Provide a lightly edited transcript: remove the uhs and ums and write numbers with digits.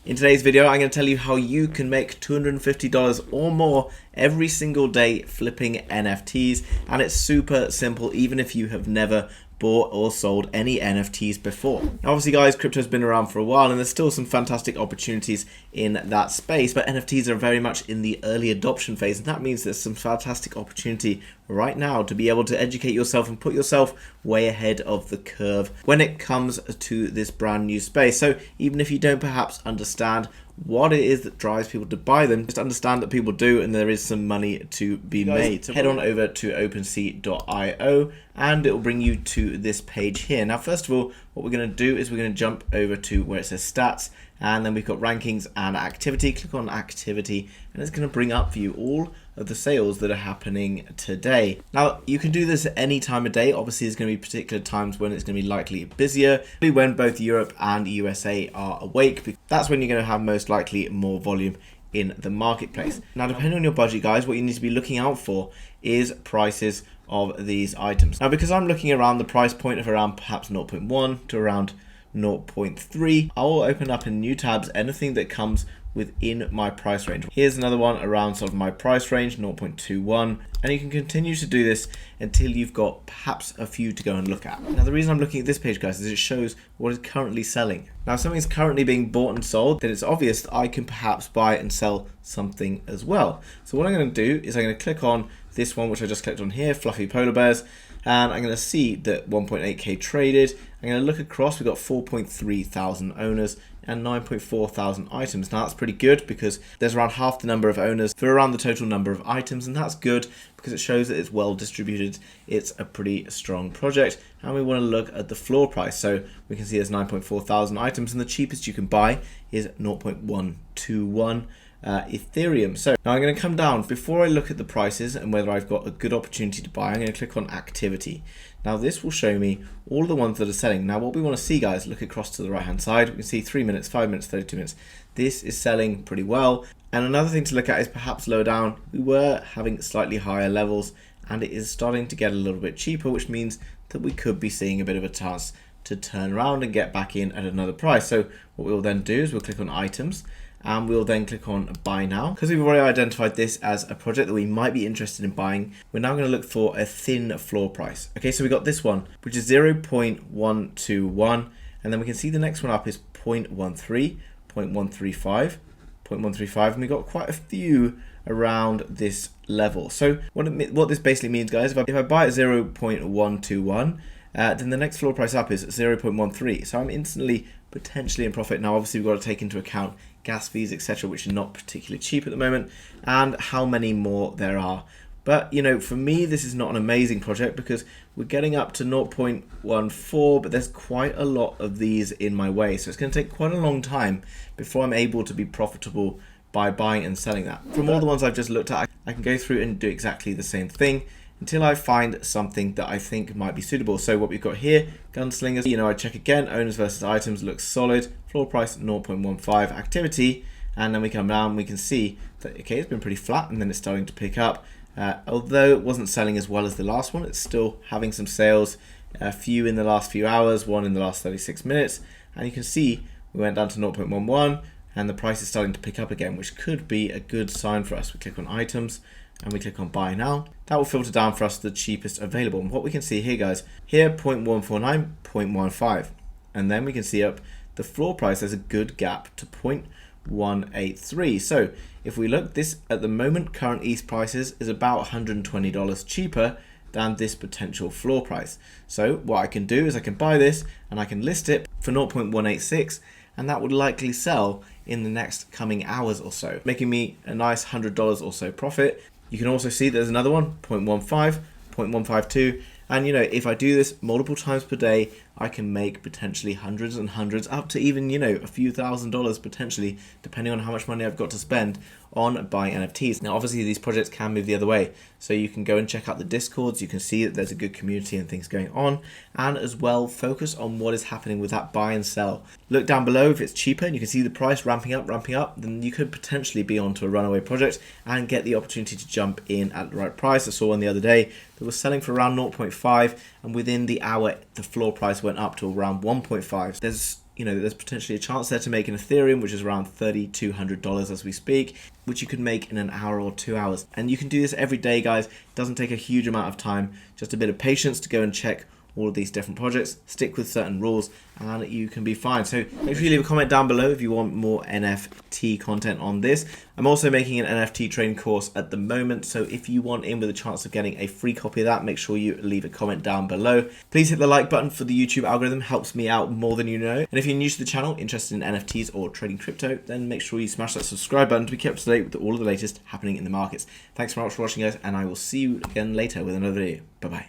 In today's video, I'm going to tell you how you can make $250 or more every single day flipping NFTs, and it's super simple even if you have never bought or sold any NFTs before. Now, obviously guys, crypto's been around for a while and there's still some fantastic opportunities in that space, but NFTs are very much in the early adoption phase, and that means there's some fantastic opportunity right now to be able to educate yourself and put yourself way ahead of the curve when it comes to this brand new space. So even if you don't perhaps understand what it is that drives people to buy them, just understand that people do, and there is some money to be made. So head on over to opensea.io and it will bring you to this page here. Now, first of all, what we're going to do is we're going to jump over to where it says stats, and then we've got rankings and activity. Click on activity and it's going to bring up for you all of the sales that are happening today. Now, you can do this at any time of day. Obviously, there's going to be particular times when it's going to be likely busier, when both Europe and USA are awake. That's when you're going to have most likely more volume in the marketplace. Now, depending on your budget, guys, what you need to be looking out for is prices of these items. Now, because I'm looking around the price point of around perhaps 0.1 to around 0.3, I will open up in new tabs anything that comes within my price range. Here's another one around sort of my price range, 0.21, and you can continue to do this until you've got perhaps a few to go and look at. Now, the reason I'm looking at this page, guys, is it shows what is currently selling. Now, if something's currently being bought and sold, then it's obvious that I can perhaps buy and sell something as well. So what I'm going to do is I'm going to click on this one, which I just clicked on here, fluffy polar bears, and I'm going to see that 1.8k traded. I'm going to look across, we've got 4.3 thousand owners and 9.4 thousand items. Now, that's pretty good because there's around half the number of owners for around the total number of items, and that's good because it shows that it's well distributed. It's a pretty strong project, and we want to look at the floor price. So we can see there's 9.4 thousand items, and the cheapest you can buy is 0.121 ethereum. So now I'm going to come down before I look at the prices and whether I've got a good opportunity to buy. I'm going to click on activity. Now, this will show me all the ones that are selling. Now, what we want to see, guys, look across to the right hand side. We can see 3 minutes, 5 minutes, 32 minutes. This is selling pretty well. And another thing to look at is perhaps lower down. We were having slightly higher levels and it is starting to get a little bit cheaper, which means that we could be seeing a bit of a chance to turn around and get back in at another price. So what we'll then do is we'll click on items, and we'll then click on buy now. Because we've already identified this as a project that we might be interested in buying, we're now going to look for a thin floor price. Okay, so we got this one, which is 0.121, and then we can see the next one up is 0.13, 0.135, 0.135, and we got quite a few around this level. So what this basically means, guys, if I buy at 0.121, then the next floor price up is 0.13. So I'm instantly potentially in profit. Now, obviously, we've got to take into account gas fees, etc., which are not particularly cheap at the moment, and how many more there are. But, you know, for me, this is not an amazing project because we're getting up to 0.14, but there's quite a lot of these in my way. So it's going to take quite a long time before I'm able to be profitable by buying and selling that. From all the ones I've just looked at, I can go through and do exactly the same thing until I find something that I think might be suitable. So what we've got here, gunslingers, you know, I check again, owners versus items looks solid, floor price 0.15, activity, and then we come down, we can see that, okay, it's been pretty flat, and then it's starting to pick up. Although it wasn't selling as well as the last one, it's still having some sales, a few in the last few hours, one in the last 36 minutes, and you can see we went down to 0.11, and the price is starting to pick up again, which could be a good sign for us. We click on items, and we click on buy now. That will filter down for us the cheapest available. And what we can see here, guys, here 0.149, 0.15, and then we can see up the floor price. There's a good gap to 0.183. So if we look, this at the moment current ETH prices is about $120 cheaper than this potential floor price. So what I can do is I can buy this and I can list it for 0.186, and that would likely sell in the next coming hours or so, making me a nice $100 or so profit. You can also see there's another one, 0.15, 0.152, and you know, if I do this multiple times per day, I can make potentially hundreds and hundreds, up to even, you know, a few $1,000s potentially, depending on how much money I've got to spend on buying NFTs. Now, obviously, these projects can move the other way, so you can go and check out the Discords. You can see that there's a good community and things going on, and as well, focus on what is happening with that buy and sell. Look down below if it's cheaper, and you can see the price ramping up, then you could potentially be onto a runaway project and get the opportunity to jump in at the right price. I saw one the other day that was selling for around 0.5, and within the hour, the floor price went up to around 1.5. There's there's potentially a chance there to make an Ethereum, which is around $3,200 as we speak, which you could make in an hour or 2 hours. And you can do this every day, guys. It doesn't take a huge amount of time, just a bit of patience to go and check all of these different projects, stick with certain rules, and you can be fine. So make sure you leave a comment down below if you want more NFT content on this. I'm also making an NFT trading course at the moment, so if you want in with a chance of getting a free copy of that, make sure you leave a comment down below. Please hit the like button for the YouTube algorithm, helps me out more than you know. And if you're new to the channel, interested in NFTs or trading crypto, then make sure you smash that subscribe button to be kept up to date with all of the latest happening in the markets. Thanks very much for watching, guys, and I will see you again later with another video. Bye-bye.